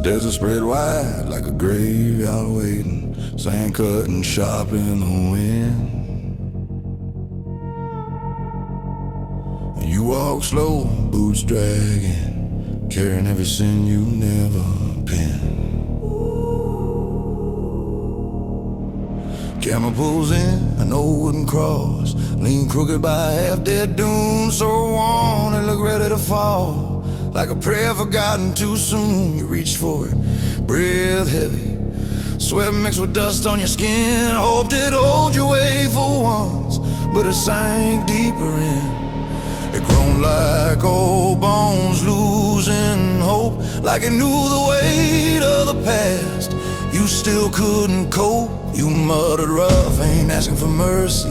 Desert spread wide like a graveyard waiting, sand cutting sharp in the wind. You walk slow, boots dragging, carrying every sin you never penned. Camera pulls in, an old wooden cross, lean crooked by a half-dead dune, so worn it look ready to fall, like a prayer forgotten too soon. You reach for it, breathe heavy, sweat mixed with dust on your skin. Hoped it'd hold your way for once, but it sank deeper in. It groaned like old bones, losing hope, like it knew the weight of the past. You still couldn't cope. You muttered rough, ain't asking for mercy,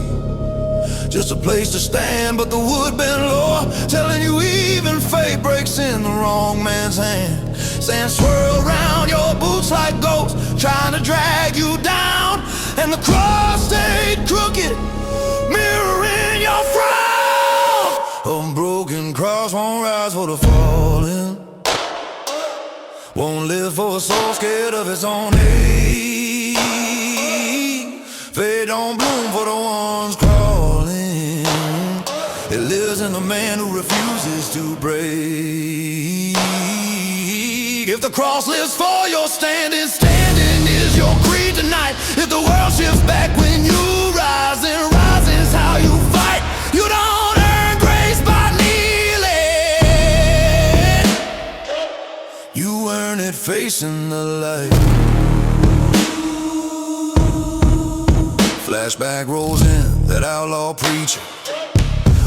just a place to stand. But the wood-bent law telling you even fate breaks in the wrong man's hand. Sand swirl around your boots like ghosts, trying to drag you down. And the cross stayed crooked, mirroring your frown. A broken cross won't rise for the fallen, won't live for a soul scared of its own age. Faith don't bloom for the ones crawling. It lives in the man who refuses to break. If the cross lives for your standing, standing is your creed tonight. If the world shifts back when you rise, then rising's how you fight. You don't earn grace by kneeling, you earn it facing the light. Flashback rolls in, that outlaw preacher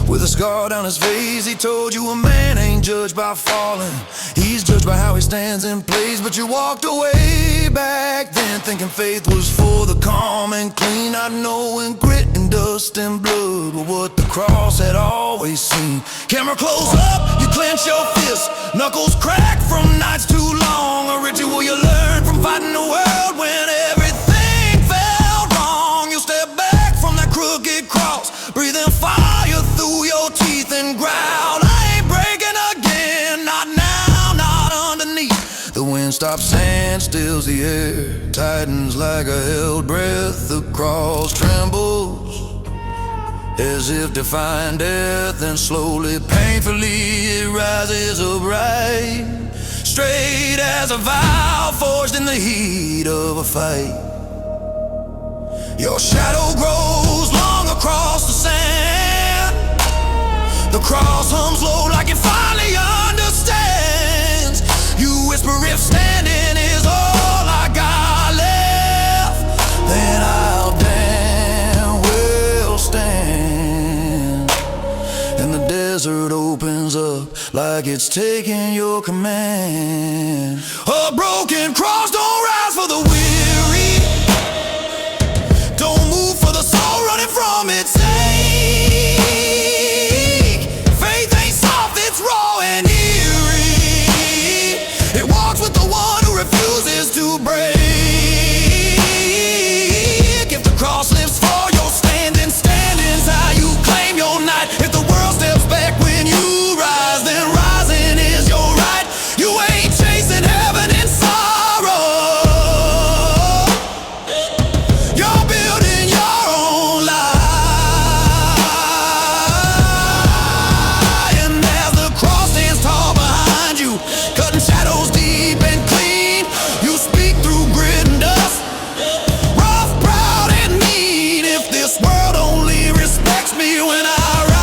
with a scar down his face. He told you a man ain't judged by falling, he's judged by how he stands in place. But you walked away back then, thinking faith was for the calm and clean, not knowing grit and dust and blood were what the cross had always seen. Camera close up, you clench your fist, knuckles crack from nights too long. A ritual you learned from fighting the world when everything felt wrong. You step back from that crooked cross, breathing fire through your teeth and growl. I ain't breaking again, not now, not underneath. The wind stops, sand stills the air, tightens like a held breath. The cross trembles as if defying death, and slowly, painfully, it rises upright, straight as a vow forged in the heat of a fight. Your shadow grows long across the sand. The cross hums low like it finally understands. You whisper if standing is all I got left, then I'll damn well stand. And the desert opens up like it's taking your command. A broken cross don't rise for the weary, don't move for the soul running from its ache. Faith ain't soft, it's raw and eerie. It walks with the one who refuses to break. If the cross lives for your standing, standing's how you claim your night. If the world steps back when you rise, then rising is your right. You ain't chasing heaven in sorrow, you're building your own life. And as the cross stands tall behind you, cutting shadows deep and clean, you speak through grit and dust, rough, proud, and mean. If this world only respects me when I rise,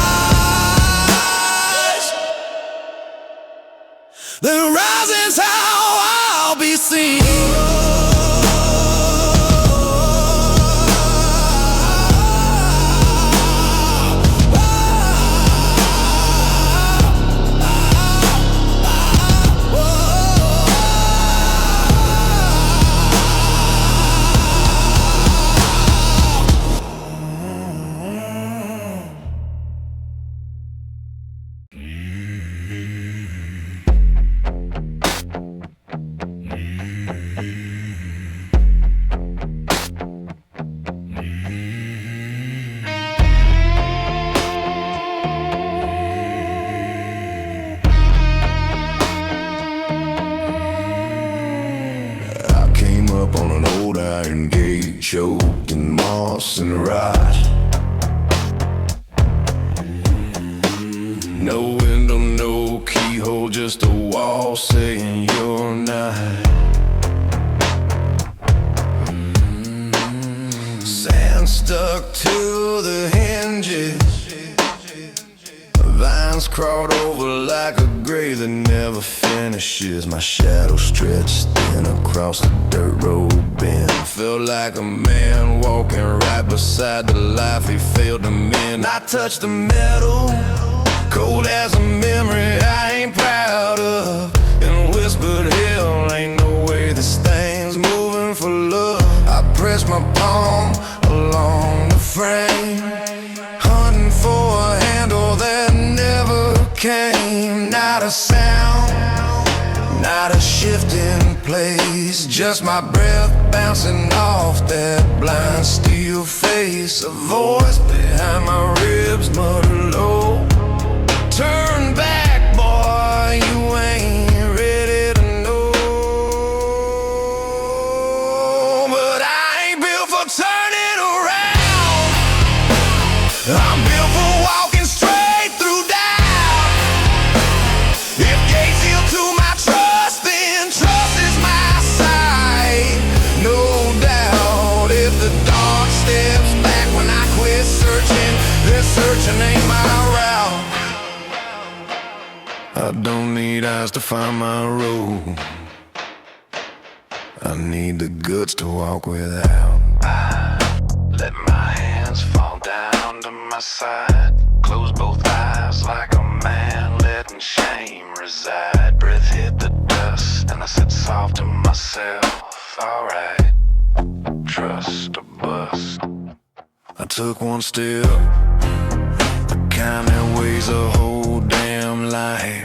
then rising's how I'll be seen. choked in moss and rot. No window, no keyhole, just a wall saying you're not. Sand stuck to the hinges, vines crawled over like a grave that never finishes. My shadow stretched thin across the dirt road bend. Felt like a man walking right beside the life he failed to mend. I touched the metal, cold as a memory I ain't proud of, and whispered, hell, ain't no way this thing's moving for love. I pressed my palm along the frame, hunting for a handle that never came. Not a sound, not a shift in place, just my breath bouncing off that blind steel face. A voice behind my ribs muttered low, turn back, boy, you ain't ready to know. But I ain't built for turning around, I'm built for walking straight through doubt. If gates yield to my trust, then trust is my sight. No doubt, if the dark steps back when I quit searching, then searching ain't my route. I don't need eyes to find my road, I need the guts to walk without. I let my hands fall down to my side, close both eyes like a man letting shame reside. Breath hit the dust and I said soft to myself, alright, trust or bust. I took one step, the kind that weighs a whole damn life.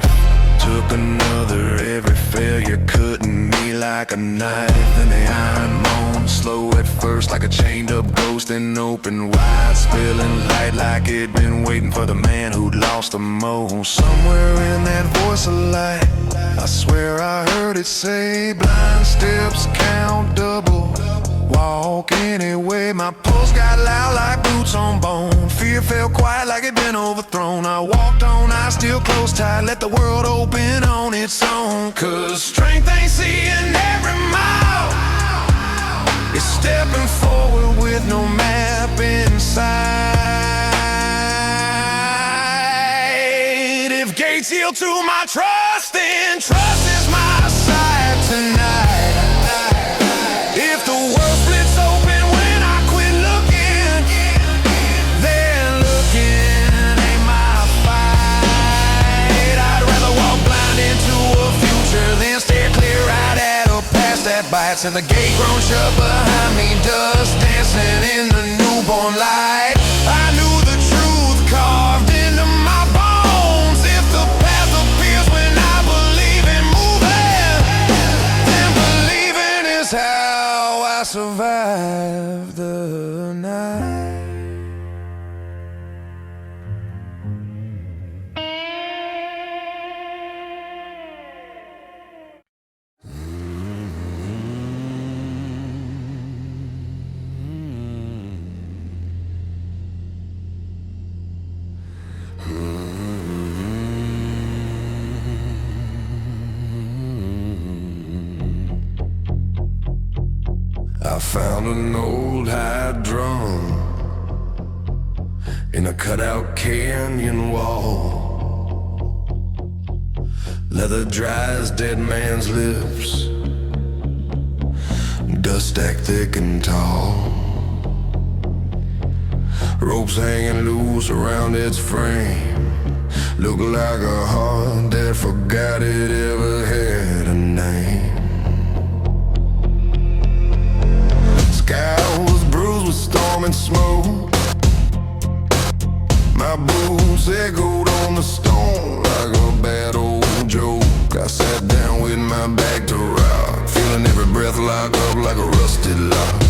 Took another, every failure cutting me like a knife. And the iron moaned, slow at first like a chained up ghost, then open wide, spilling light like it'd been waiting for the man who'd lost the most. Somewhere in that voice of light, I swear I heard it say, blind steps count double, walk anyway. My pulse got loud like boots on bone, fear felt quiet like it'd been overthrown. I walked on, eyes still closed tight, let the world open on its own. Cause strength ain't seeing every mile, it's stepping forward with no map in sight. If gates yield to my trust, then trust is my sight tonight. If the world splits open when I quit looking, then looking ain't my fight. I'd rather walk blind into a future than stare clear right at a past that bites. And the gate grown shut behind me, dust dancing in the newborn light. I knew the truth carved into my bones. If the path appears when I believe in moving, then believing is how I survive the night. I found an old hide drum in a cutout canyon wall. Leather dry as dead man's lips, dust stacked thick and tall. Ropes hanging loose around its frame, look like a heart that forgot it ever had a name. Sky was bruised with storm and smoke, my boots echoed on the stone like a bad old joke. I sat down with my back to rock, feeling every breath lock up like a rusted lock.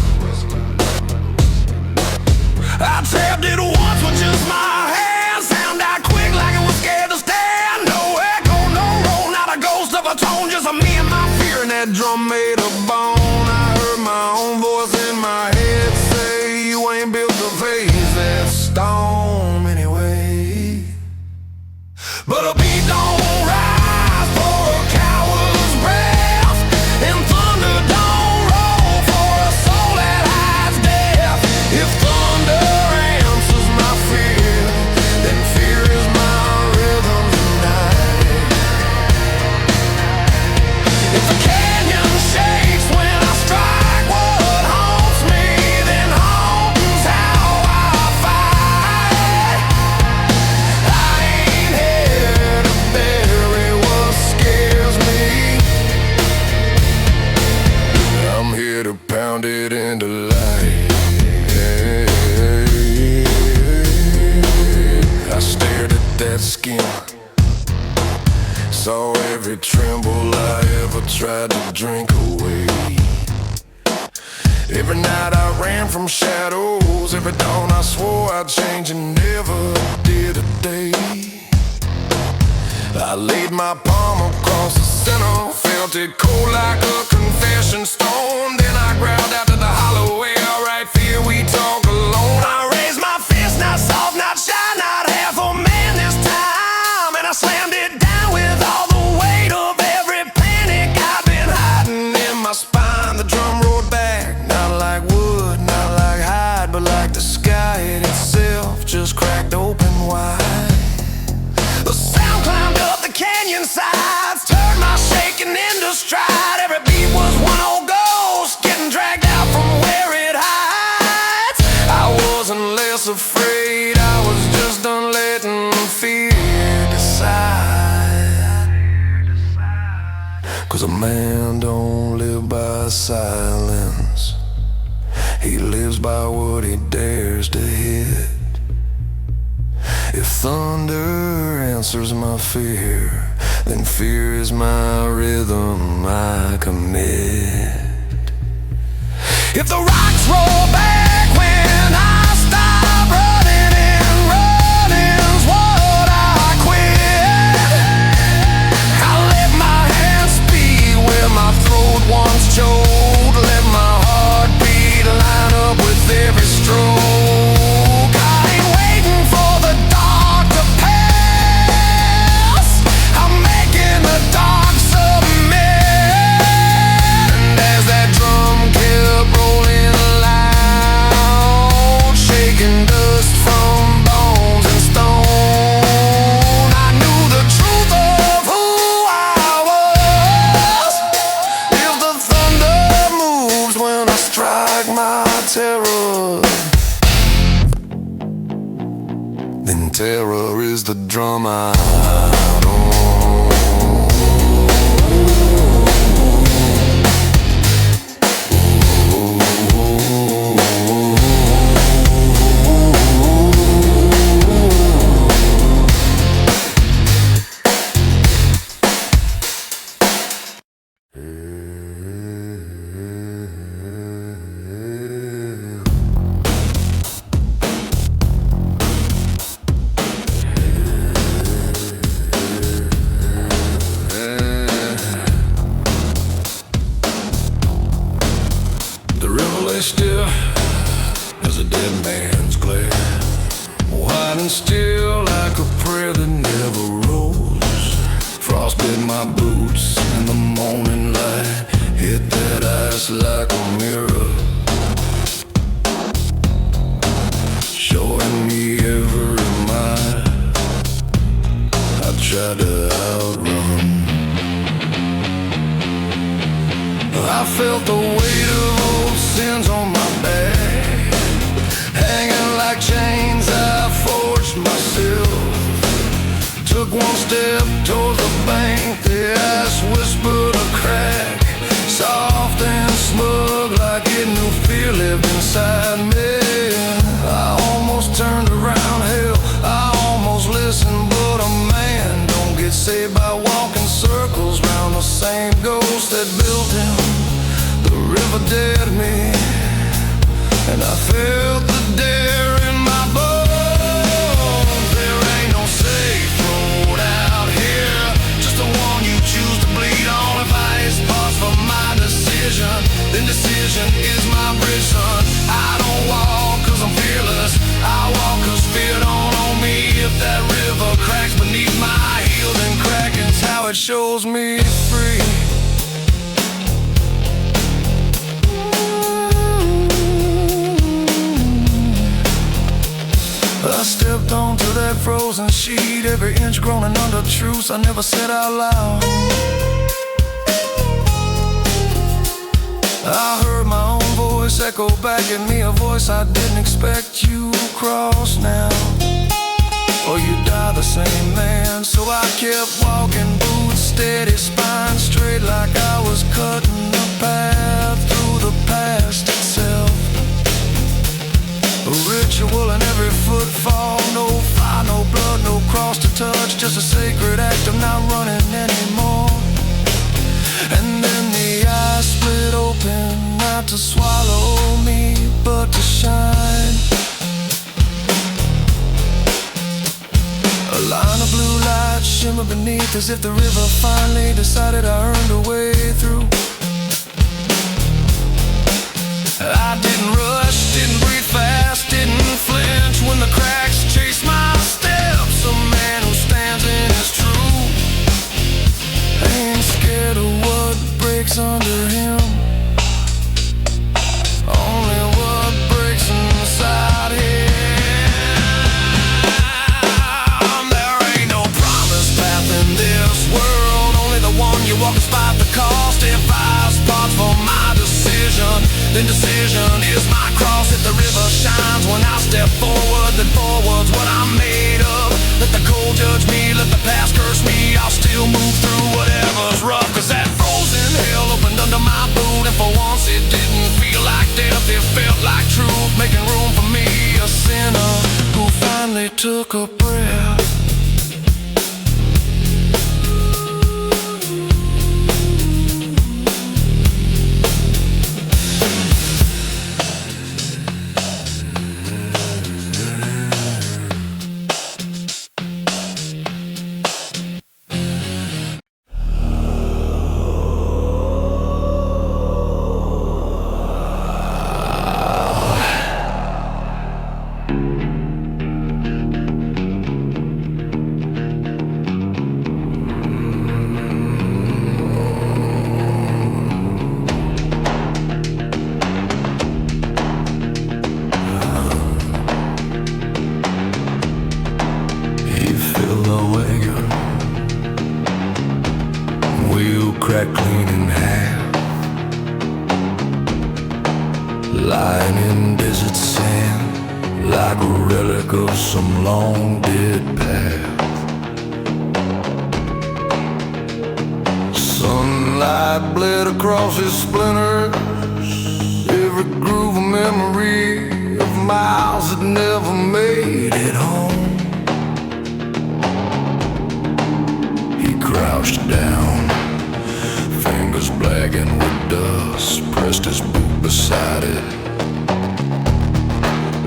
I tapped it once with just my hands, sound out quick like it was scared to stand. No echo, no roll, not a ghost of a tone, just me and my fear, and that drum made a bone. I heard my own voice in my head, never tried to drink away. Every night I ran from shadows, every dawn I swore I'd change and never did a day. I laid my palm across the center, felt it cold like a confession stone. Then I growled out to the hollow air, alright, fear we talk alone. I raised my fist, not soft, not shy, not half a man this time, and I slammed it down with all the weight of every panic I've been hiding in my spine. The drum roared back, not like wood, not like hide, but like the sky itself just cracked open wide. The sound climbed up the canyon sides, turned my shaking into stride. Every beat was one old ghost, getting dragged out from where it hides. I wasn't less afraid, I was just done letting fear decide. 'Cause a man don't live by silence, he lives by what he dares to hit. If thunder answers my fear, then fear is my rhythm I commit. If the rocks roll back when I stop running, and running's what I quit, I let my hands speak where my throat once choked, let my heartbeat line up with every stroke. Then terror is the drum I don't. Still as a dead man's glare, wide and still like a prayer that never rose. Frost bit my boots and the morning light hit that ice like a mirror, showing me every mile I tried to outrun. I felt the weight of old sins on my back, hanging like chains I forged myself. Took one step towards the bank, the ice whispered a crack, soft and smug like it knew fear lived inside me. I almost turned around, hell, I almost listened, but a man don't get saved by walking circles round the same ghost that built him. The river dared me, and I felt the dare in my bones. There ain't no safe road out here, just the one you choose to bleed on. If I is pause for my decision, then decision is my bridge, son. I don't walk 'cause I'm fearless, I walk 'cause fear don't own me. If that river cracks beneath my heel, then cracking's how it shows me free. I stepped onto that frozen sheet, every inch groaning under truths I never said out loud. I heard my own voice echo back at me, a voice I didn't expect. You cross now, or you die the same man. So I kept walking, boots steady, spine straight, like I was cutting a path through the past itself. A ritual in every footfall, no fire, no blood, no cross to touch, just a sacred act of not running anymore. And summer beneath, as if the river finally decided I earned a way through. I didn't rush, didn't breathe fast, didn't flinch when the cracks chased my steps. A man who stands in his truth ain't scared of what breaks under him, only what breaks inside him. There ain't no promised path in this world, only the one you walk despite the cost. If I spot for my decision, then decision is my cross. If the river shines when I step forward, then forward's what I'm made of. Let the cold judge me, let the past curse me, I'll still move through whatever's rough. Cause that frozen hell opened under my boot, and for once it didn't feel like death, it felt like truth, making room for me, a sinner who finally took a breath. Wheel cracked clean in half, lying in desert sand, like a relic of some long dead path. Sunlight bled across his splinters, every groove a memory of miles that never made it home. He crouched down, fingers blackened with dust, pressed his boot beside it.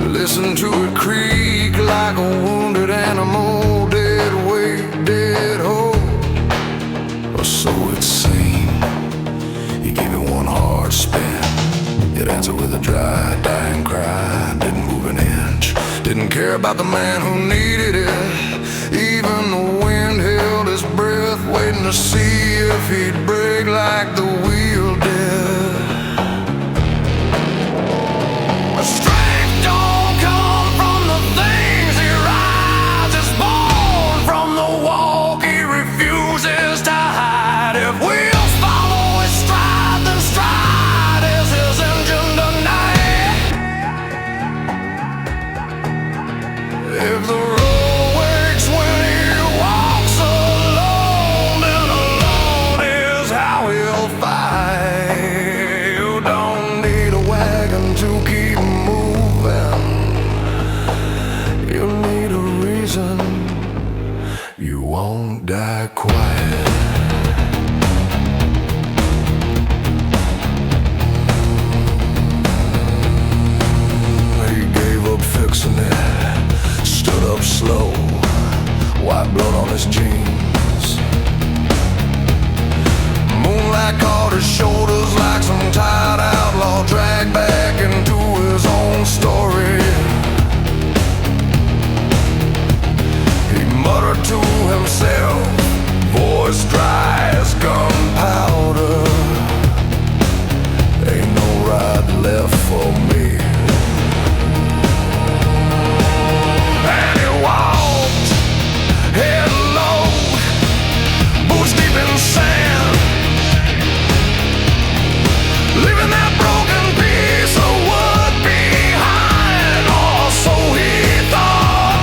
Listened to it creak like a wounded animal, dead weight, dead hope, or so it seemed. He gave it one hard spin, it answered with a dry, dying cry. Didn't move an inch, didn't care about the man who needed it. Even the wind held his breath, waiting to see if he'd break like the wheel did. Strength don't come from the things he rides, it's born from the walk he refuses to hide. If wheels follow his stride, then stride is his engine tonight. If the road wakes when he walks alone, then alone is how he'll fight. You don't need a wagon to keep moving, you need a reason. You won't die quiet. He gave up fixing it, stood up slow, white blood on his jeans. Moonlight caught his shoulders like some tired outlaw, dragged back into his own story. He muttered to himself, voice dry as gunpowder. Ain't no ride left for me. And he walked, head low, boots deep in sand, leaving that broken piece of wood behind, or so he thought.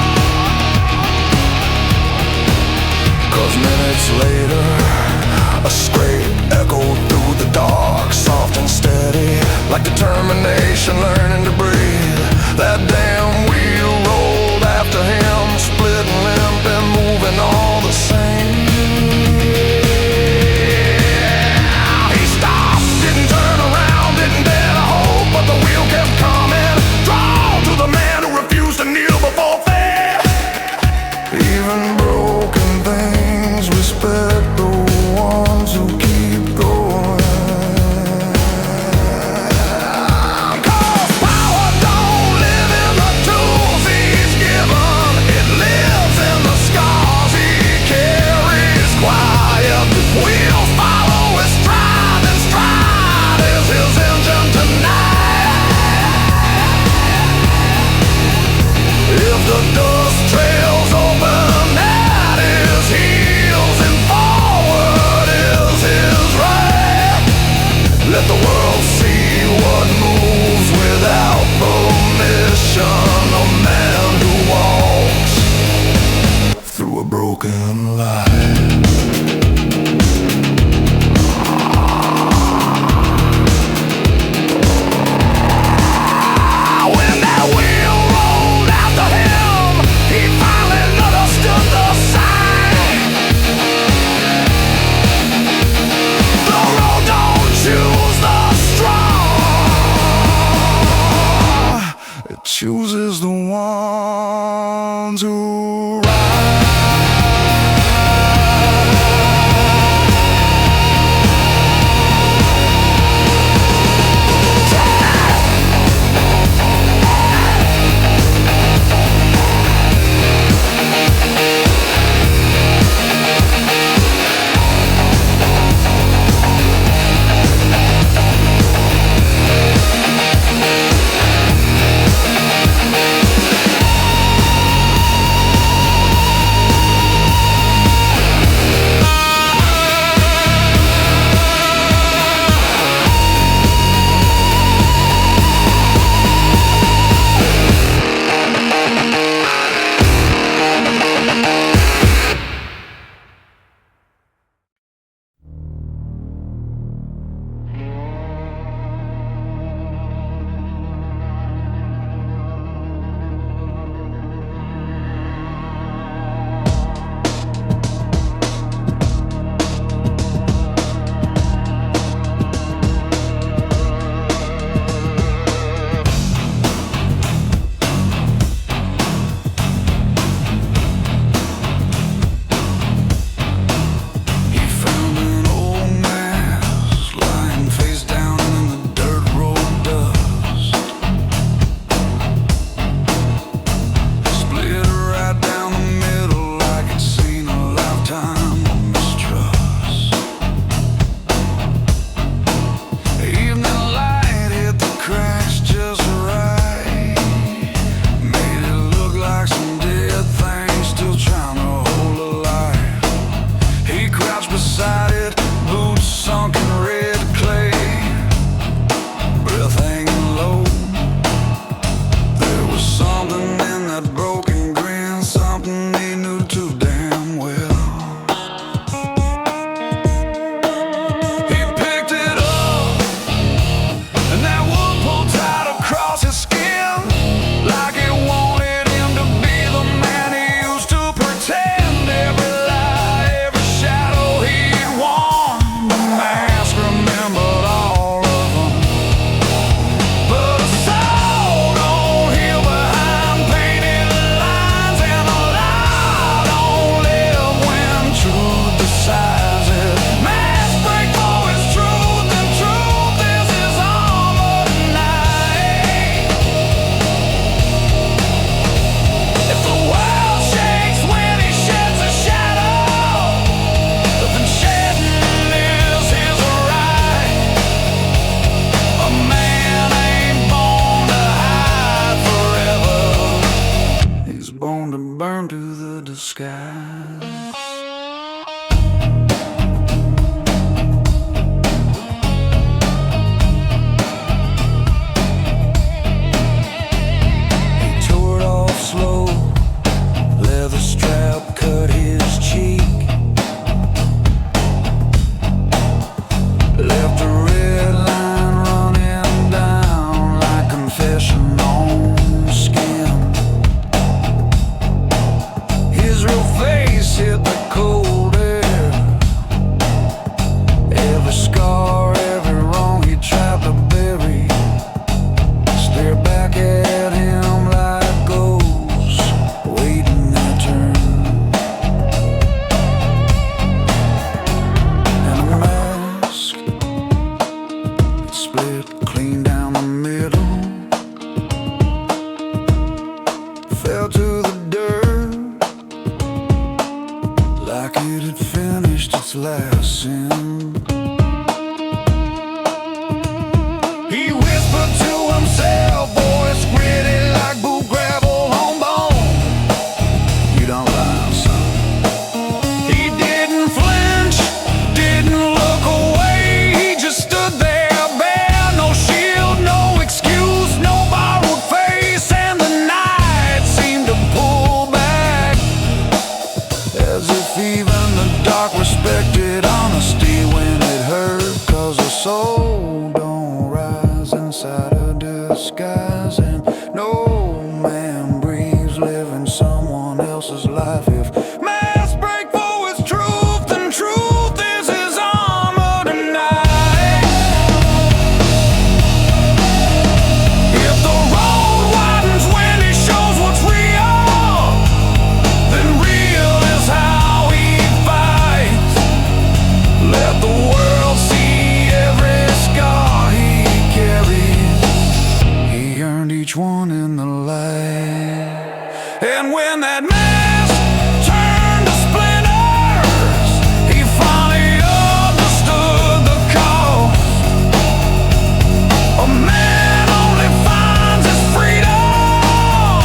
'Cause minutes later, a scrape echoed through the dark, soft and steady, like determination learning to breathe. That damn wheel rolled after him, split and limp and moving all the same. He stopped, didn't turn around, didn't dare to hope, but the wheel kept coming, drawn to the man who refused to kneel before faith. Even broken things chooses the one to ride. And when that mask turned to splinters, he finally understood the cost. A man only finds his freedom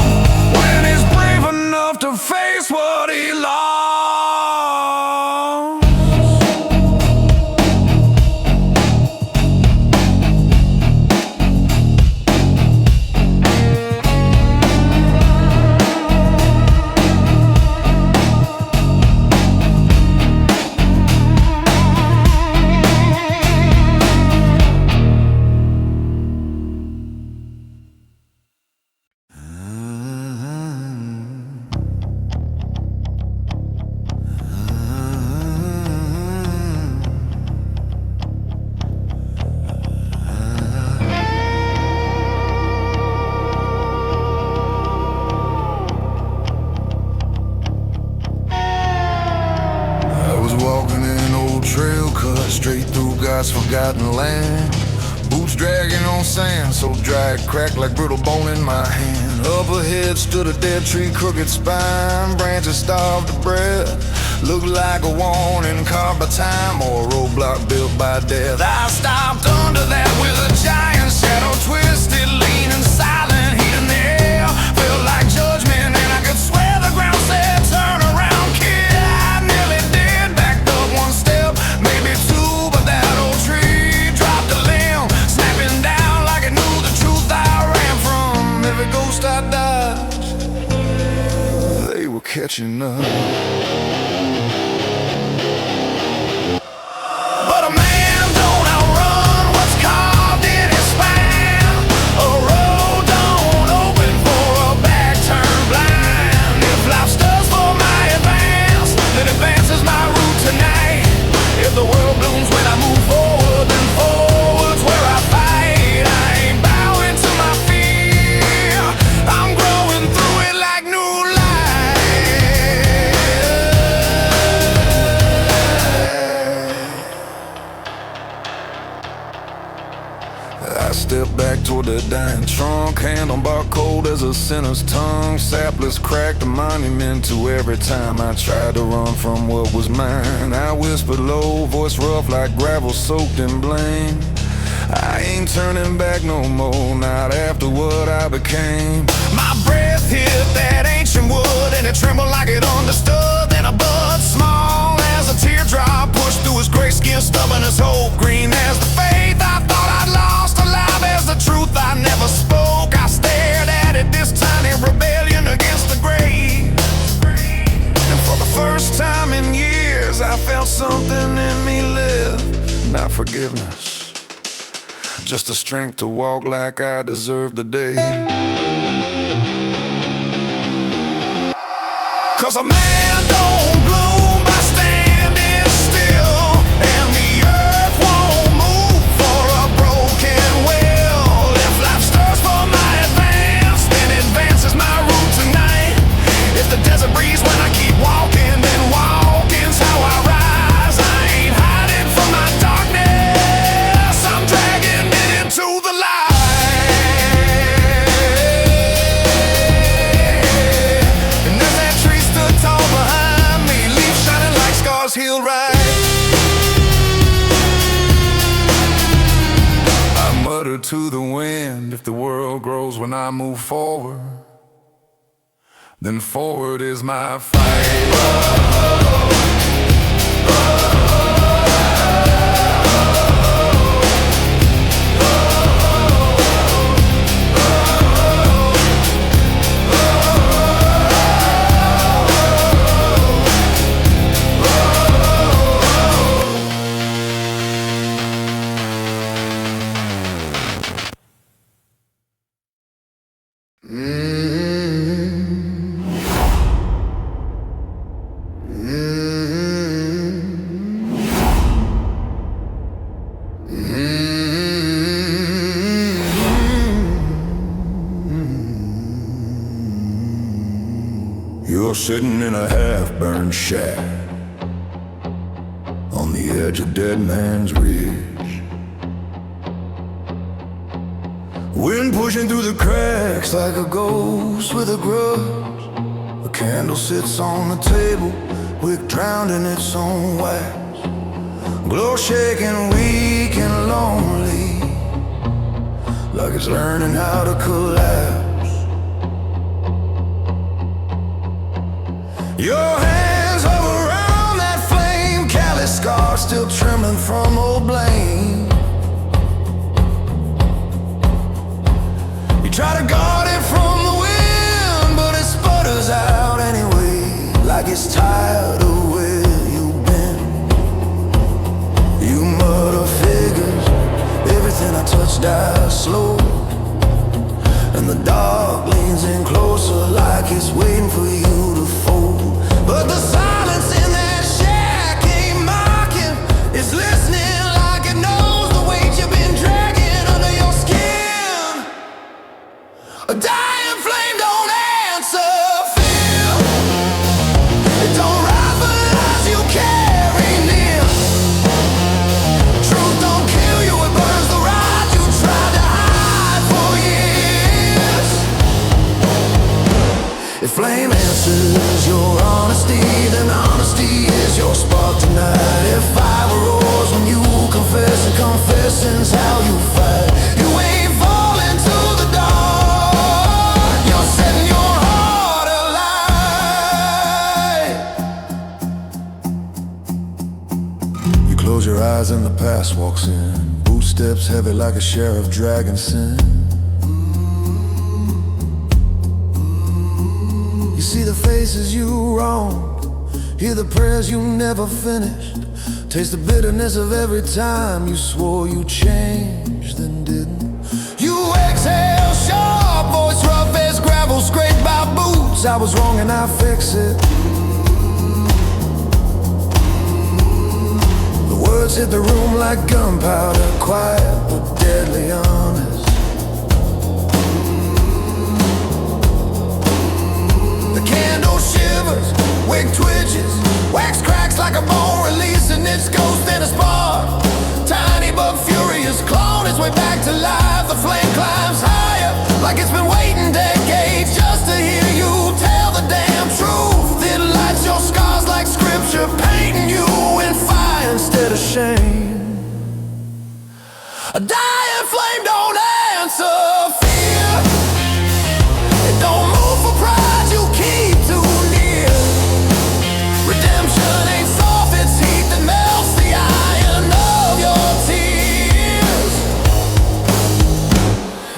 when he's brave enough to face what he lost. Walking an old trail cut straight through God's forgotten land. Boots dragging on sand, so dry it cracked like brittle bone in my hand. Up ahead stood a dead tree, crooked spine, branches starved to breath. Looked like a warning carved by time, or a roadblock built by death. I stopped under that with a giant shadow, twisted, leaning, silent, heat in the air. Felt like judgment, and I could swear the ground said, turn around, kid. I nearly did, backed up one step, maybe two, but that old tree dropped a limb, snapping down like it knew the truth I ran from. Every ghost I dodged, they were catching up. But a man don't outrun what's carved in his spine. A road don't open for a back turned blind. If life stirs for my advance, then advances my route tonight. If the world blooms when I move forward, then forward's where I fight. I ain't bowing to my fear, I'm growing through it like new light. I step back toward the dying trunk, hand on bar cold as a sinner's tongue. Sapless cracked a monument to every time I tried to run from what was mine. I whispered low, voice rough like gravel soaked in blame. I ain't turning back no more, not after what I became. My breath hit that ancient wood, and it trembled like it understood. Then a bud small as a teardrop pushed through his gray skin, stubborn as hope, green as the faith I thought I'd lost, alive as the truth I never spoke. I stared at it, this tiny rebellion against the grave. And for the first time in years, I felt something in me live. Not forgiveness, just the strength to walk like I deserve the day. 'Cause a man don't bloom by standing still, and the earth won't move for a broken will. If life stirs for my advance, then advances my route tonight. If the desert breeze when I keep walking, then walking's how I rise. I ain't hiding from my darkness, I'm dragging it into the light. And as that tree stood tall behind me, leaves shining like scars healed right, I muttered to the wind, if the world grows when I move forward, then forward is my fight. You're sitting in a half-burned shack on the edge of Dead Man's Ridge. Wind pushing through the cracks like a ghost with a grudge. Candle sits on the table, wick drowned in its own wax. Glow shaking, weak and lonely, like it's learning how to collapse. Your hands hover around that flame, callous scars still trembling from old blame. You try to guard it from the wind, but it sputters out anyway, like it's tired of where you've been. You mutter figures, everything I touch dies slow, and the dark leans in closer like it's waiting for you to fold. But the silence in that shack ain't mocking, it's listening like it knows the weight you've been dragging under your skin. A dying flame don't answer fear, it don't rise but lies you carry near. Truth don't kill you, it burns the ride you tried to hide for years. If flame answers your honesty, then honesty is your spark tonight. If fire roars when you confess, and confessing's how you fight. You ain't falling to the dark, you're setting your heart alight. You close your eyes and the past walks in, boot steps heavy like a sheriff dragging sin. You see the faces you wronged, hear the prayers you never finished, taste the bitterness of every time you swore you changed then didn't. You exhale sharp, voice rough as gravel scraped by boots. I was wrong and I fix it. The words hit the room like gunpowder, quiet but deadly honest. The candle shivers, wick twitches, wax cracks like a bone releasing its ghost in a spark. Tiny but furious, clawing its way back to life. The flame climbs higher, like it's been waiting decades just to hear you tell the damn truth. It lights your scars like scripture, painting you in fire instead of shame. A dying flame don't answer fear, it don't move for pride you keep too near. Redemption ain't soft, it's heat that melts the iron of your tears.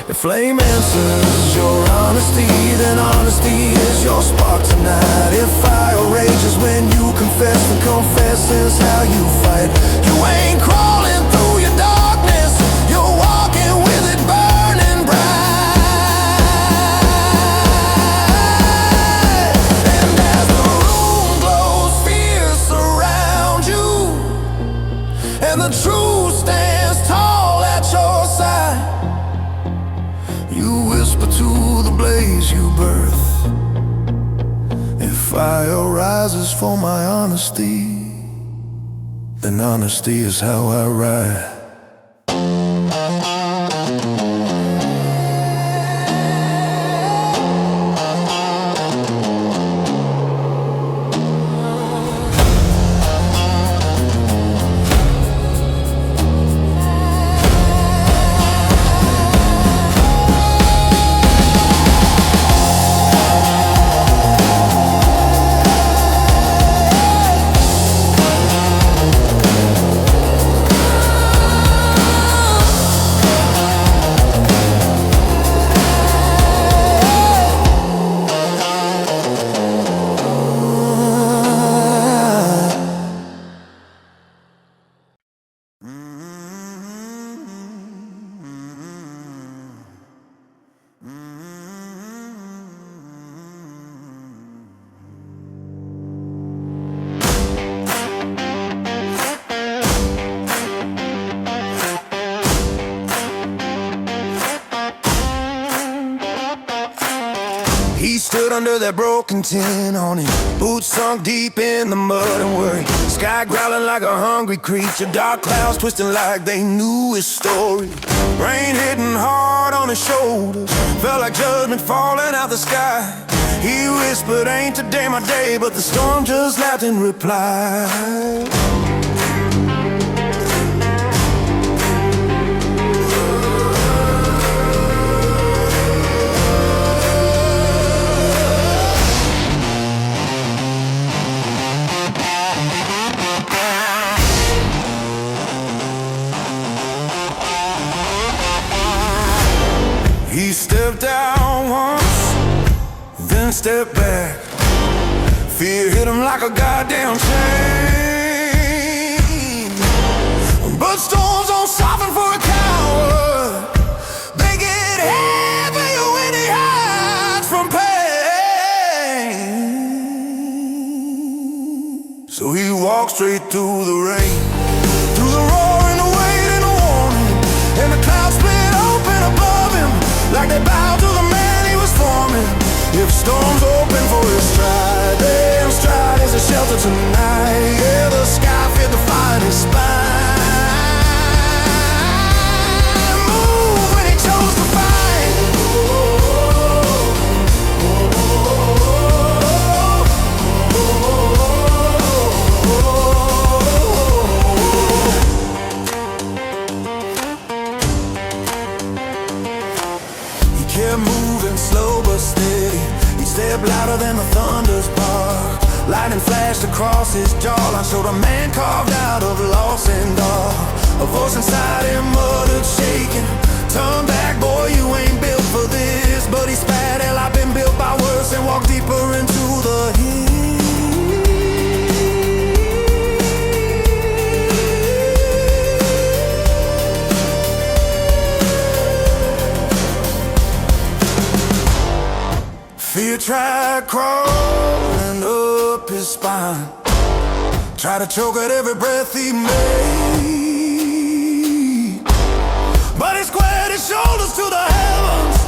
If flame answers your honesty, then honesty is your spark tonight. If fire rages when you confess, then confessing's how you fight. You ain't crawling through your darkness, you're walking with it burning bright. And as the room glows, fears surround you, and the truth stands tall at your side. You whisper to the blaze you birth, if fire rises for my honesty, then honesty is how I ride. He stood under that broken tin awning, boots sunk deep in the mud and worry. Sky growling like a hungry creature, dark clouds twisting like they knew his story. Rain hitting hard on his shoulders, felt like judgment falling out the sky. He whispered, ain't today my day, but the storm just laughed in reply. He stepped out once, then stepped back. Fear hit him like a goddamn chain. But storms don't soften for a coward. They get heavier when he hides from pain. So he walked straight through the rain, through the roaring, the weight and the warning, and the clouds split open above him like they bowed to the man he was forming. If storms open for his stride, then stride is a shelter tonight. Yeah, the sky fit the fire in his spine. Move when he chose to fight. He kept moving slow but steady. He stepped louder than the thunder's bark. Lightning flashed across his jawline, showed a man carved out of loss and dark. A voice inside him muttered, shaking, turn back, boy, you ain't built for this. But he spat, hell, I've been built by worse, and walked deeper into the heat. Fear tried crawling up his spine, tried to choke at every breath he made. But he squared his shoulders to the heavens,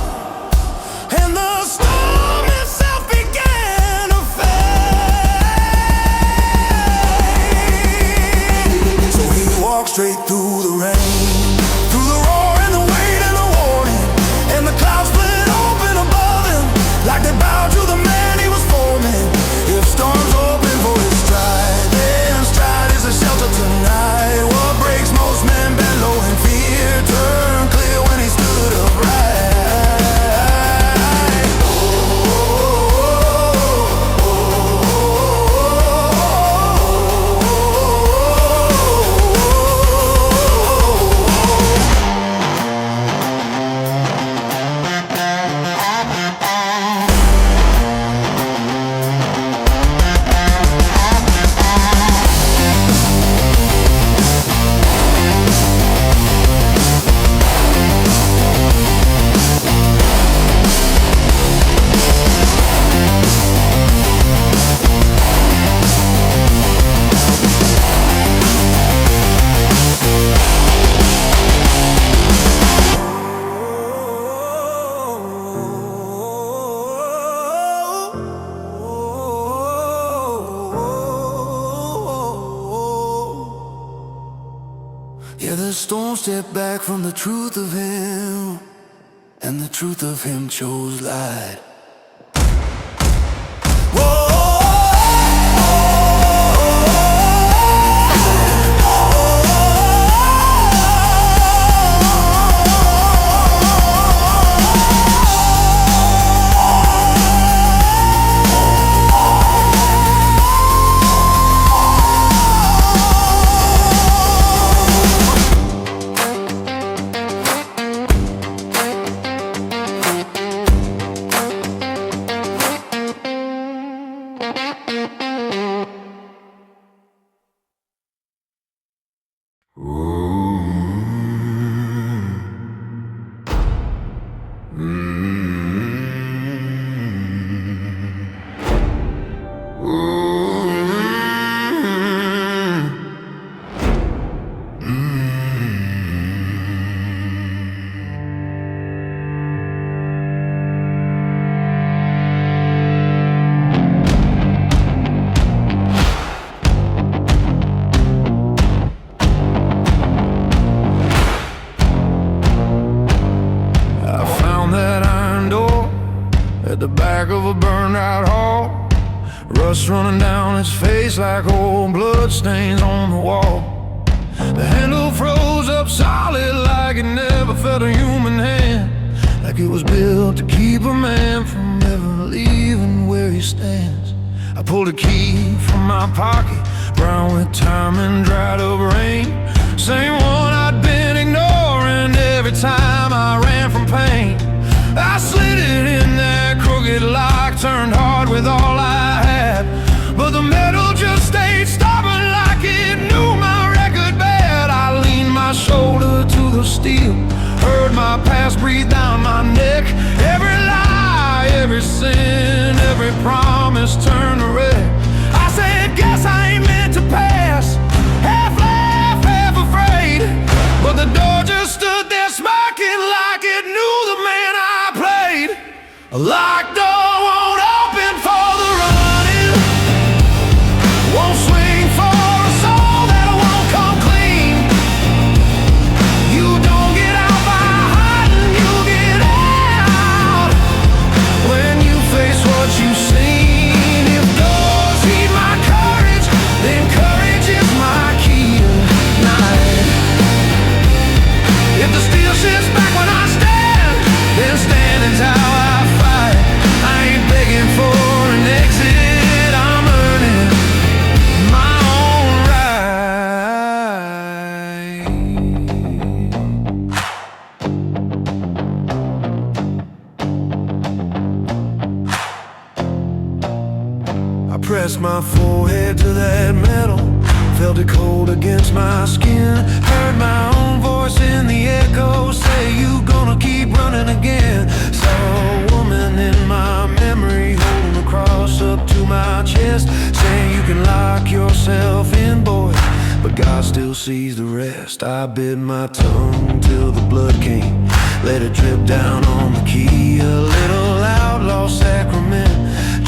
and the storm itself began to fade. So he walked straight through the rain, through the roar and the weight and the warning, and the clouds split open above him like they bowed to the man he was forming. If storms open for his stride, then stride is a shelter tonight. What breaks most men bend low in fear, turned clear when he stood upright. Yeah, the storm stepped back from the truth of him, and the truth of him chose light. turned out hard. Rust running down his face like old blood stains on the wall. The handle froze up solid like it never felt a human hand, like it was built to keep a man from ever leaving where he stands. I pulled a key from my pocket, brown with time and dried up rain. Same one I'd been ignoring every time I ran from pain. I slid it in that crooked lock, turned hard with all I had, but the metal just stayed stubborn like it knew my record bad. I leaned my shoulder to the steel, heard my past breathe down my neck. Every lie, every sin, every promise turned to red. I said, guess I ain't meant to pass. Half laugh, half afraid, but the door just stood there smirking like it knew the man I played. A locked door won't open for the running, won't swing for a soul that won't come clean. You don't get out by hiding, you get out when you face what you've seen. If doors heed my courage, then courage is my key tonight. If the steel shifts back when I stand, then standing's how I fight. I ain't begging for an exit, I'm earning my own right. I pressed my forehead to that metal, felt it cold against my skin. Heard my own voice in the echo say, you gonna keep running again. Saw a woman in my memory holding a cross up to my chest, saying you can lock yourself in, boy, but God still sees the rest. I bit my tongue till the blood came, let it drip down on the key. A little outlaw sacrament,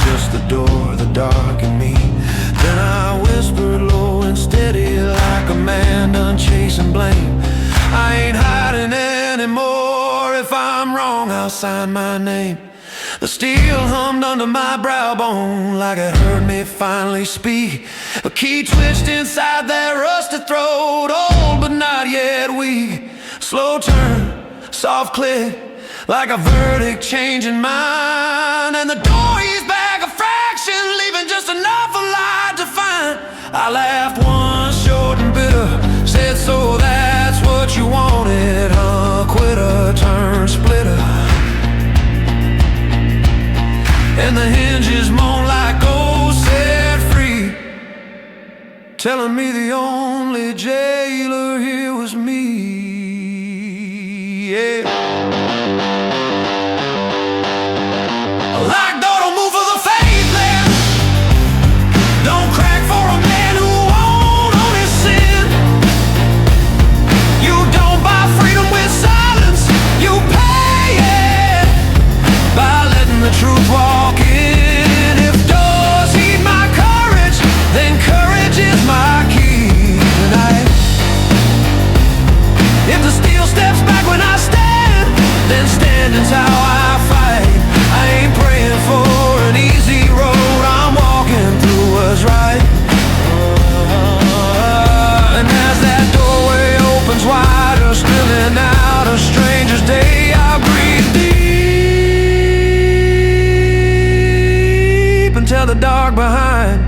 just the door, the dark and me. Then I whispered low and steady like a man done chasing blame. I ain't hiding anymore, if I'm wrong I'll sign my name. The steel hummed under my brow bone like it heard me finally speak. A key twitched inside that rusted throat, old but not yet weak. Slow turn, soft click, like a verdict changing mine. And the door eased back a fraction, leaving just enough of light to find. I laughed once, short and bitter, said, so that's what you wanted, huh? Quitter, turn splitter. And the hinges moan like ghosts set free, telling me the only jailer here was me. Yeah. A locked door don't move for the faithless, don't crack for a man who won't own his sin. You don't buy freedom with silence, you pay it by letting the truth walk in. If doors heed my courage, then courage is my key tonight. If the steel steps back when I stand, then standing's how I fight. I ain't praying for an easy road, I'm walking through what's right. And as that doorway opens wider, spilling out a stranger's day, I breathe deep and tell the dark behind,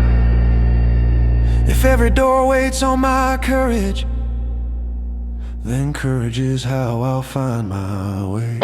if every door waits on my courage, then courage is how I'll find my way.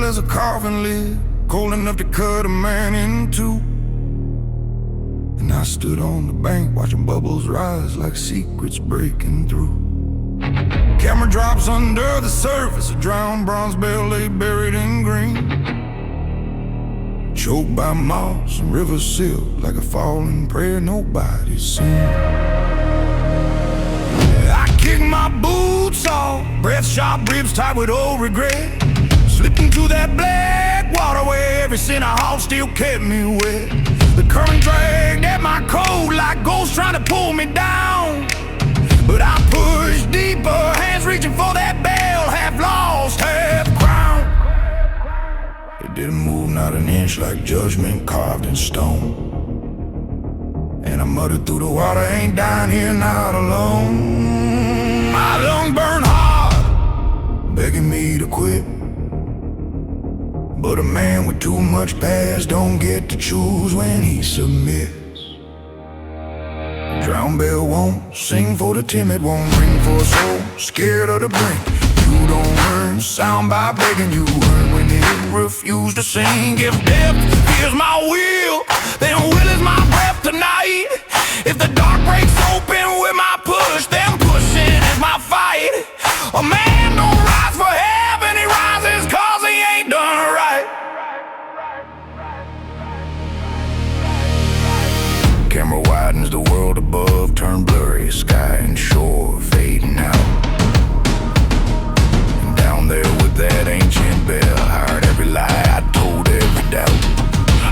As a coffin lid, cold enough to cut a man in two. And I stood on the bank watching bubbles rise like secrets breaking through. Camera drops under the surface, a drowned bronze bell lay buried in green. choked by moss and river silt, like a falling prayer nobody's seen. I kicked my boots off, breath sharp, ribs tight with old regret. Slipped into that black water where every sin I hauled still kept me wet. The current dragged at my coat like ghosts trying to pull me down. But I pushed deeper, hands reaching for that bell, half lost, half crowned. It didn't move not an inch, like judgment carved in stone. And I muttered through the water, ain't down here not alone. My lungs burn hard, begging me to quit. But a man with too much past don't get to choose when he submits. The drown bell won't sing for the timid, won't ring for a soul scared of the brink. You don't earn sound by begging, you earn when it refuse to sing. If death is my will, then will is my breath tonight. If the dark breaks open with my push, then pushing is my fight. A man don't rise for heaven, he rises cause he ain't done right. Camera widens, the world above turn blurry, sky and shore fading out. And down there with that ancient bell, I heard every lie, I told every doubt.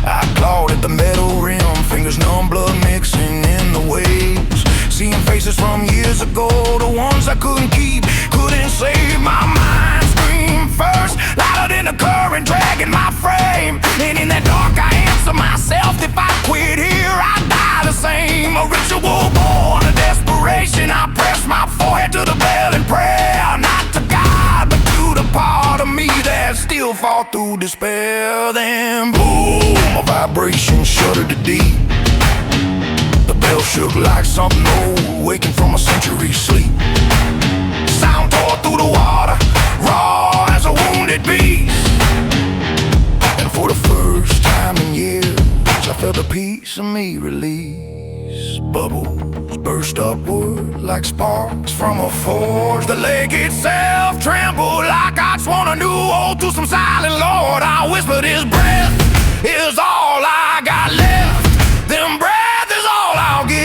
I clawed at the metal rim, fingers numb, blood mixing in the waves. Seeing faces from years ago, the ones I couldn't keep, couldn't save. My mind screamed first, louder than the current dragging my frame. And in that dark I answer myself, if I quit here I die the same. A ritual born of desperation, I press my forehead to the bell in prayer. Not to God, but to the part of me that still fought through despair. Then boom, a vibration shuddered to deep. The bell shook like something old, waking from a century's sleep. Sound tore through the water, raw as a wounded beast. And for the first time in years, I felt a piece of me release. Bubbles burst upward like sparks from a forge. The lake itself trembled like I swore a new oath to some silent lord. I whispered, his breath is all I got left. Them breath is all I'll give.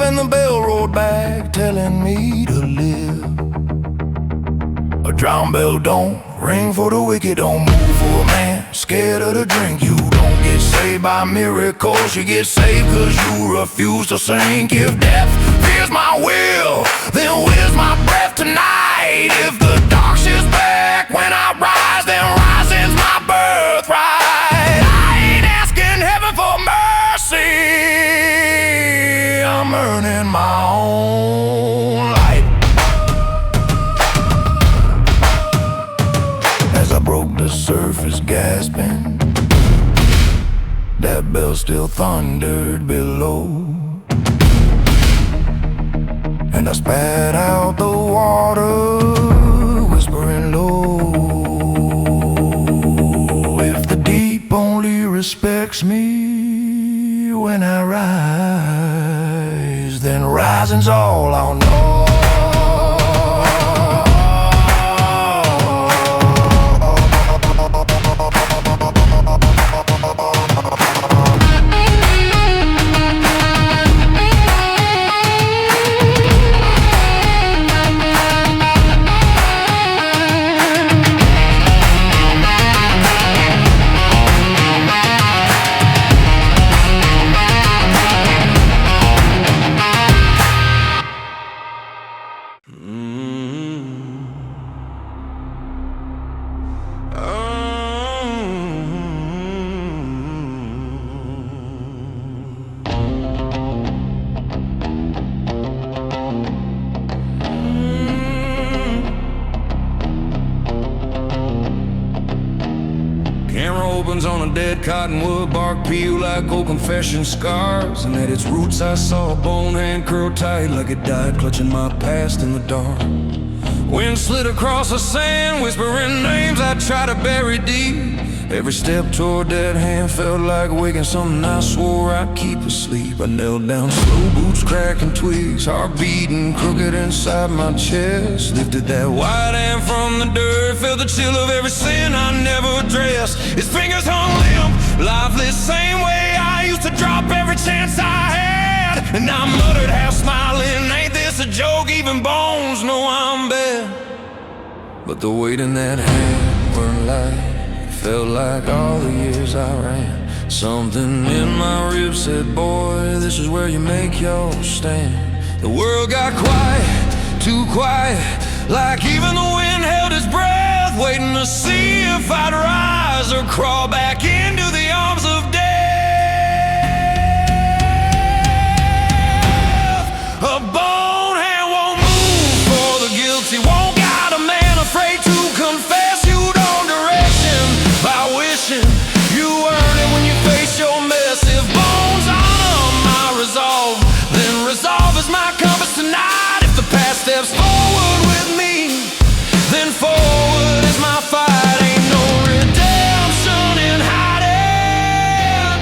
And the bell roared back, telling me to live. A drown bell don't ring for the wicked, don't move for a man scared of the drink. You don't get saved by miracles, you get saved cause you refuse to sink. If death fears my will, then where's my breath tonight? If the dark shifts back when I rise, then rising's my birthright. I ain't asking heaven for mercy, I'm earning my own light. As I broke the surface gasping, that bell still thundered below. And I spat out the water, whispering low. If the deep only respects me when I rise, then rising's all I'll know. On a dead cottonwood bark peel like old confession scars. And at its roots I saw a bone hand curled tight like it died, clutching my past in the dark. Wind slid across the sand, whispering names I try to bury deep. Every step toward that hand felt like waking something I swore I'd keep asleep. I knelt down slow, boots cracking twigs, heart beating crooked inside my chest. Lifted that white hand from the dirt, felt the chill of every sin I never addressed. His fingers hung limp, lifeless, same way I used to drop every chance I had. And I muttered, half smiling, ain't this a joke? Even bones know I'm bad. But the weight in that hand weren't light. Felt like all the years I ran. Something in my ribs said, boy, this is where you make your stand. The world got quiet, too quiet, like even the wind held its breath, waiting to see if I'd rise or crawl back into the arms of death. A bone hand won't move for the guilty, won't guide a man afraid to confess. You don't direct him by wishing you earn it when you face your mess. If bones honor my resolve, then resolve is my compass tonight. If the past steps forward with me, then forward is my fight. Ain't no redemption in hiding.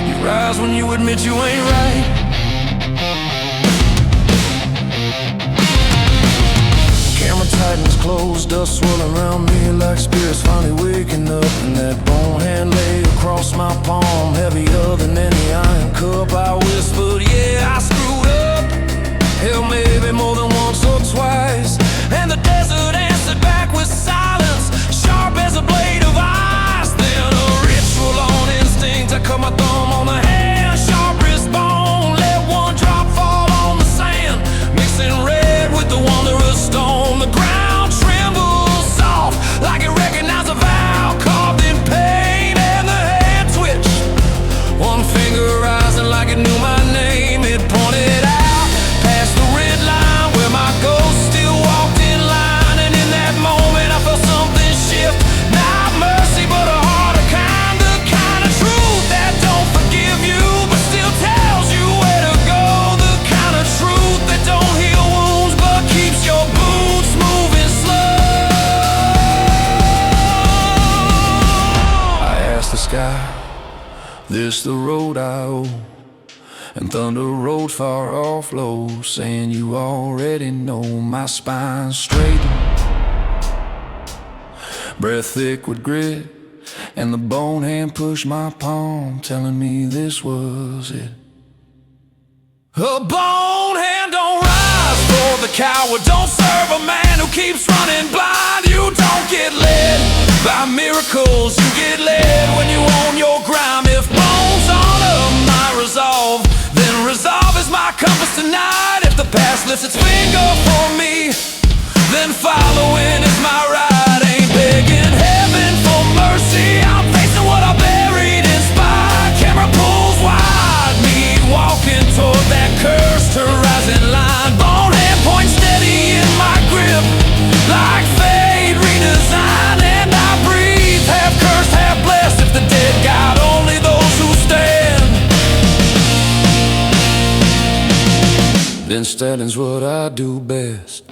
You rise when you admit you ain't right. Camera tightens closed, dust swirling around me like spirits finally waking up. And that bone hand lay across my palm, heavier than any iron cup. I whispered, yeah, I screwed up. Hell, maybe more than once or twice. And the desert answered back with silence, sharp as a blade of ice. Then a ritual on instinct, I cut my thumb on the hand, sharp wrist bone, let one drop fall on the sand, mixing red with the wanderer's stone. The ground trembles soft, like it recognized a vow carved in pain, and the hand twitched, one finger rising like it knew my name. It pointed out past the red line where my ghost still walked in line. And in that moment I felt something shift, not mercy but a harder kind, the kind of truth that don't forgive you but still tells you where to go, the kind of truth that don't heal wounds but keeps your boots moving slow. I asked the sky, this the road I owe? And thunder rolled far off low, saying you already know. My spine straightened, breath thick with grit, and the bone hand pushed my palm, telling me this was it. A bone hand don't rise for the coward, don't serve a man who keeps running blind. You don't get led by miracles, you get led when you own your grime. If bones honor my resolve, then resolve is my compass tonight. If the past lifts its finger for me, then following is my right. Ain't begging heaven for mercy, I'm facing what I buried in spite. Camera pulls wide, me walking toward that cursed horizon line. Bone hand points steady in my grip, like fate redesigned. And I breathe, half cursed, half blessed. If the dead guide only those who stand, then standing's what I do best.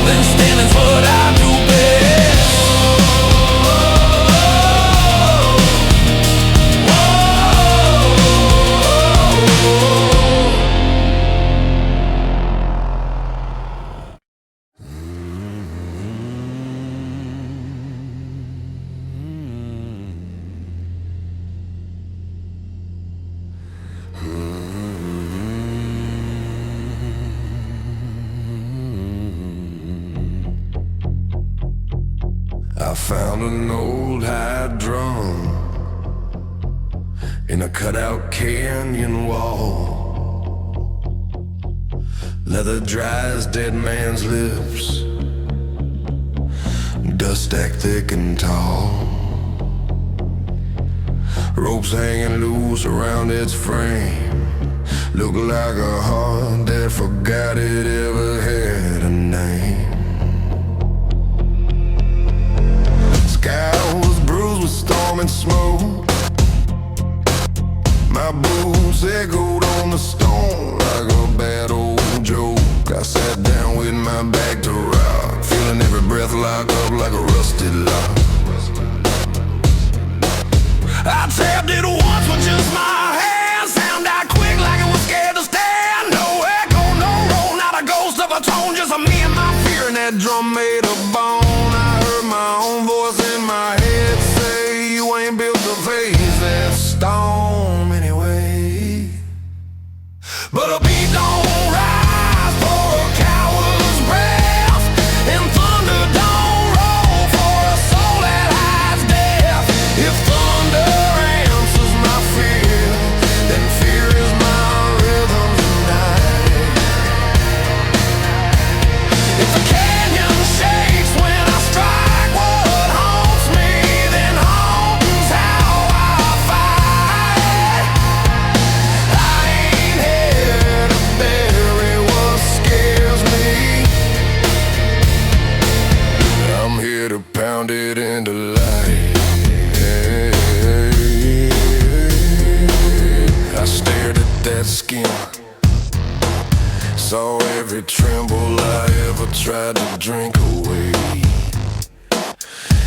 Then standing's what I do best. I found an old hide drum in a cutout canyon wall. Leather dry as dead man's lips, dust stacked thick and tall. Ropes hanging loose around its frame, look like a heart that forgot it ever had a name. Sky was bruised with storm and smoke, my boots echoed on the stone like a bad old joke. I sat down with my back to rock, feeling every breath lock up like a rusted lock. I tapped it once with just my hands, sound out quick like it was scared to stand. No echo, no roll, not a ghost of a tone, just me and my fear, and that drum made a bone. I heard my own voice in my head say, you ain't built to face that storm anyway. But a beat don't rise for a coward's breath, and thunder don't roll for a soul that hides death. If thunder answers my fear, then fear is my rhythm tonight. If the canyon shakes when I strike, what haunts me then haunts how I fight. I ain't here to bury what scares me, I'm here to pound it into life. I stared at that skin, saw every tremble I ever tried to drink away.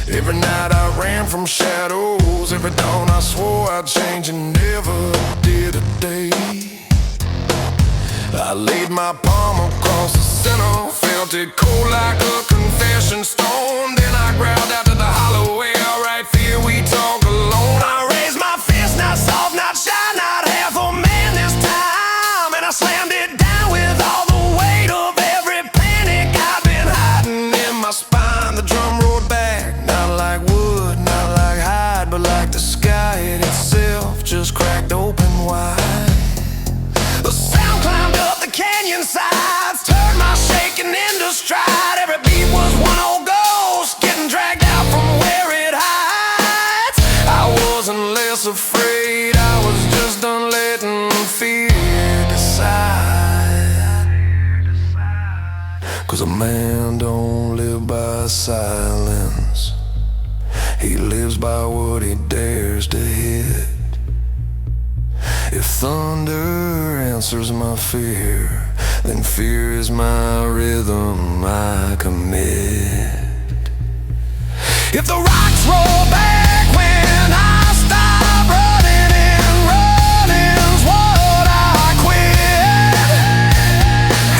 Every night I ran from shadows, every dawn I swore I'd change and never did a day. I laid my palm across the center, felt it cold like a confession stone. Then I growled out to the hollow air, alright, fear, we talk alone. I raised my fist, not soft, not shy, not half a man this time, and I slammed it down with all the weight of every panic I've been hiding in my spine. The drum roared back, not like wood, not like hide, but like the sky itself just cracked open wide. The sound climbed up the canyon sides, turned my shaking into stride. Every beat was one old ghost getting dragged out from where it hides. I wasn't less afraid, I was just done letting fear decide. 'Cause a man don't live by silence, he lives by what he dares to hit. If thunder answers my fear, then fear is my rhythm I commit. If the rocks roll back when I stop running, and running's what I quit,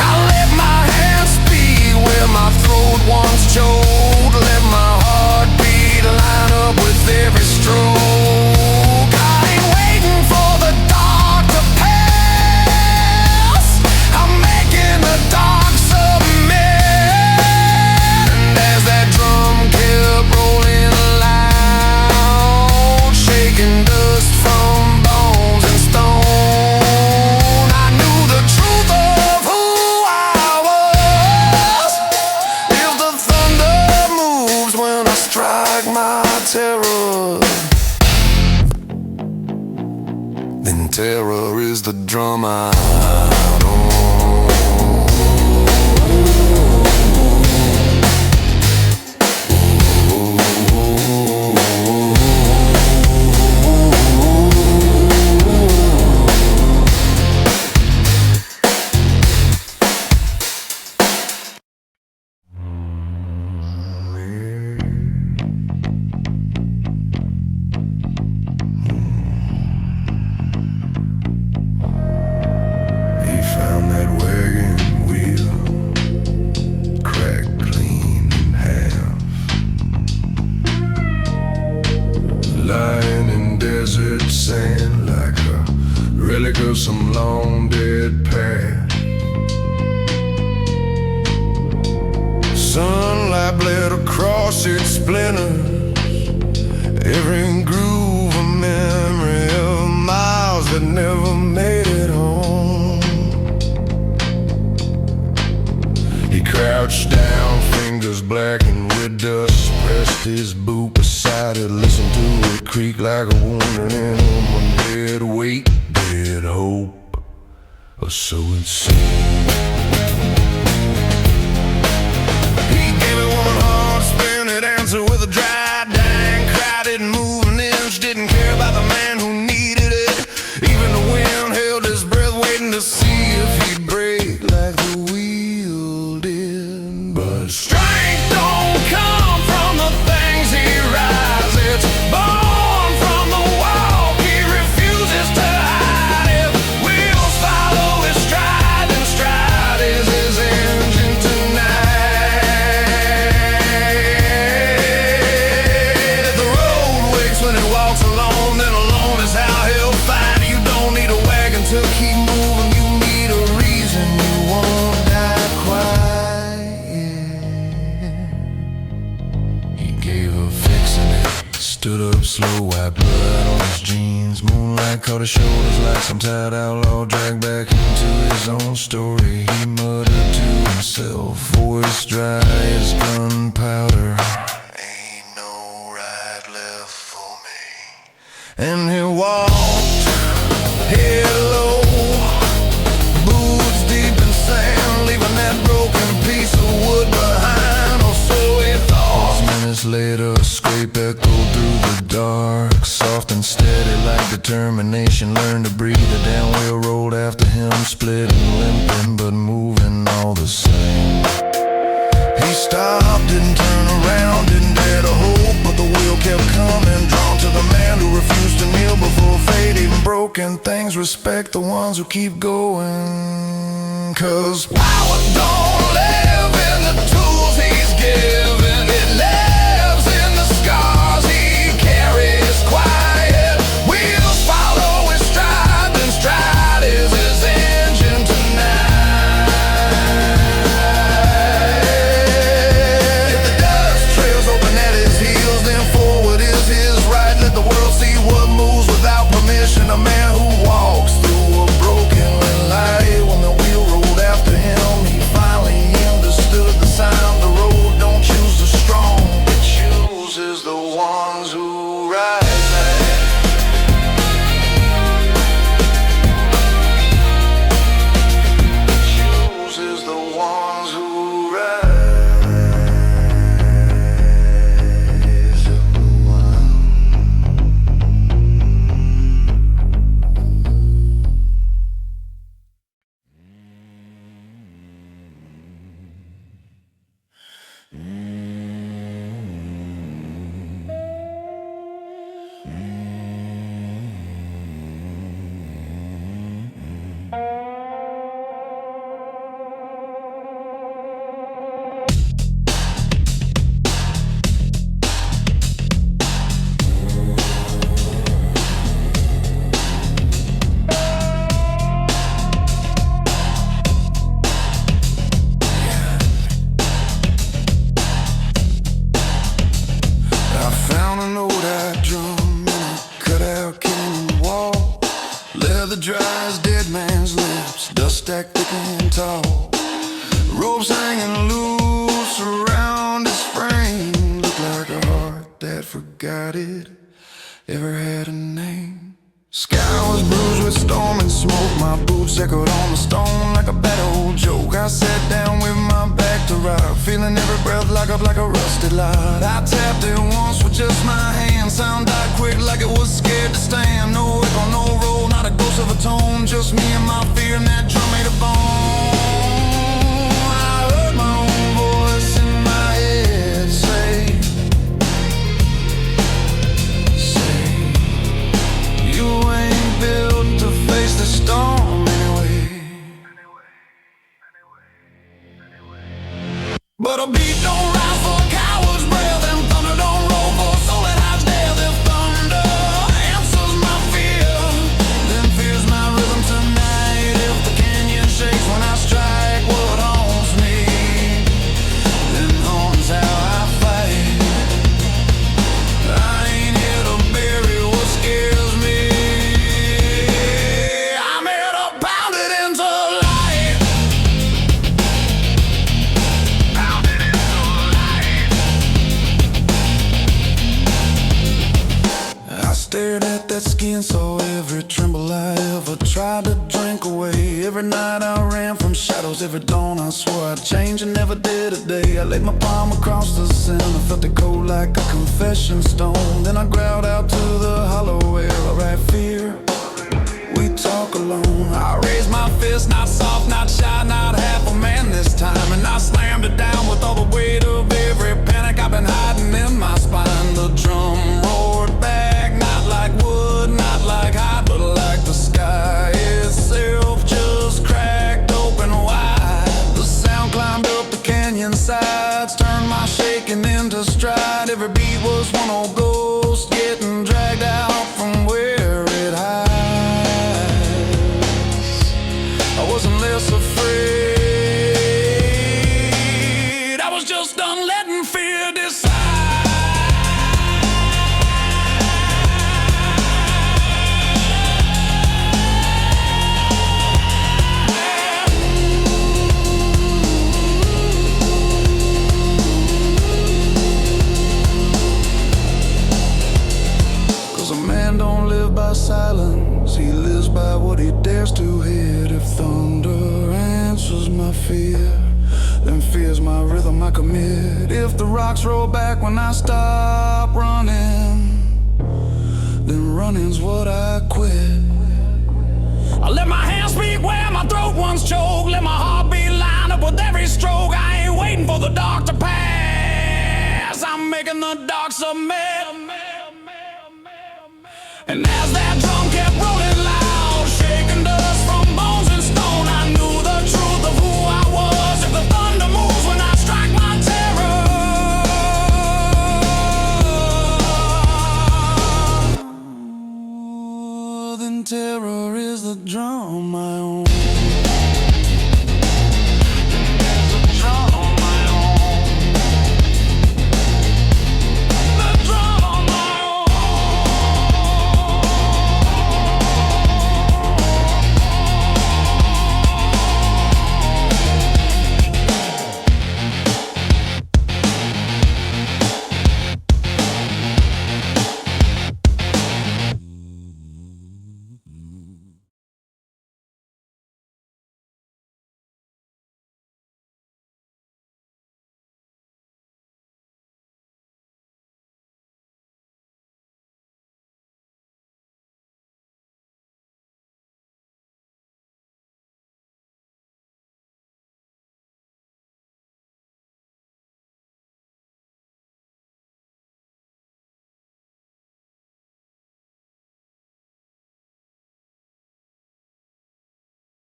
I let my hands speak where my throat once choked, let my heartbeat line up with every stroke. Then terror is the drum I don't. Lying in desert sand like a relic of some long dead past. Sunlight bled across its splinters, every groove a memory of miles that never made it home. He crouched down, fingers blackened with dust, pressed his boot beside it, listened to it creak like a wounded animal. Dead weight, dead hope, or so it seemed. He gave it one hard spin, it answered with a dry dang. Cried, didn't move an inch, didn't care about the man who needed it. Even the wind held his breath, waiting to see if he'd break like the wheel shrugged his shoulders like some tired outlaw, dragged back into his own story. He muttered to himself, voice dry as gunpowder, ain't no right left for me. And he walked, head low, boots deep in sand, leaving that broken piece of wood behind, or so he thought. Minutes later, a scrape echoed through the dark, soft and steady like determination. Learned to breathe. The damn wheel rolled after him, split and limping, but moving all the same. He stopped, didn't turn around, didn't dare to hope, but the wheel kept coming, drawn to the man who refused to kneel before fate even broken things. Respect the ones who keep going, 'cause power don't live in the tools he's given, it lives in the scars he carries quiet. Wheels follow his stride, then stride is his engine tonight. If the dust trails open at his heels, then forward is his right. Let the world see what moves without permission. A man who walks through a broken light. When the wheel rolled after him, he finally understood the sound. The road don't choose the strong, it chooses the ones who rise. Chooses the ones who rise. Leather dries dead man's lips, dust stacked thick and tall, ropes hanging loose around his frame. Looked like a heart that forgot it ever had a name. Sky was bruised with storm and smoke, my boots echoed on the stone like a bad old joke. I sat down with my back to rock, feeling every breath like a rusted light. I tapped it once with just my hand, sound died quick like it was scared to stand. No echo, no roll, not a ghost of a tone, just me and my fear, and that drum made a bone. I heard my own voice in my head say, you ain't built to face the storm anyway. But a beat don't rise for a coward's breath, and thunder don't roll for a soul that hides death. If thunder answers my fear, then fears my rhythm tonight. If the canyon shakes when I strike what haunts me, then haunts how I fight. I ain't here to bury what scares me, I'm here to pound it into light. Pound it into light. I stared at that skin, saw every tremble I ever tried to drink away. Every night I ran from shadows, every dawn I swore I'd change and never did a day. I laid my palm across the sand, I felt it cold like a confession stone. Then I growled out to the hollow air, alright fear, we talk alone. I raised my fist, not soft, not shy, not half a man this time, and I slammed it down with all the weight of every panic I've been hiding in my spine. The drum roared back, not like wood, not like hide, but like the sky itself just cracked open wide. The sound climbed up the canyon sides, turned my shaking into stride. Every beat was one old ghost getting dragged out from where it hides. I wasn't nobody dares to hit. If thunder answers my fear, then fear's my rhythm I commit. If the rocks roll back when I stop running, then running's what I quit. I let my hands speak where my throat once choked. Let my heartbeat line up with every stroke. I ain't waiting for the dark to pass. I'm making the dark submit. And as that drum kept rolling loud, shaking dust from bones and stone, I knew the truth of who I was. If the thunder moves when I strike my terror, then terror is the drum I own.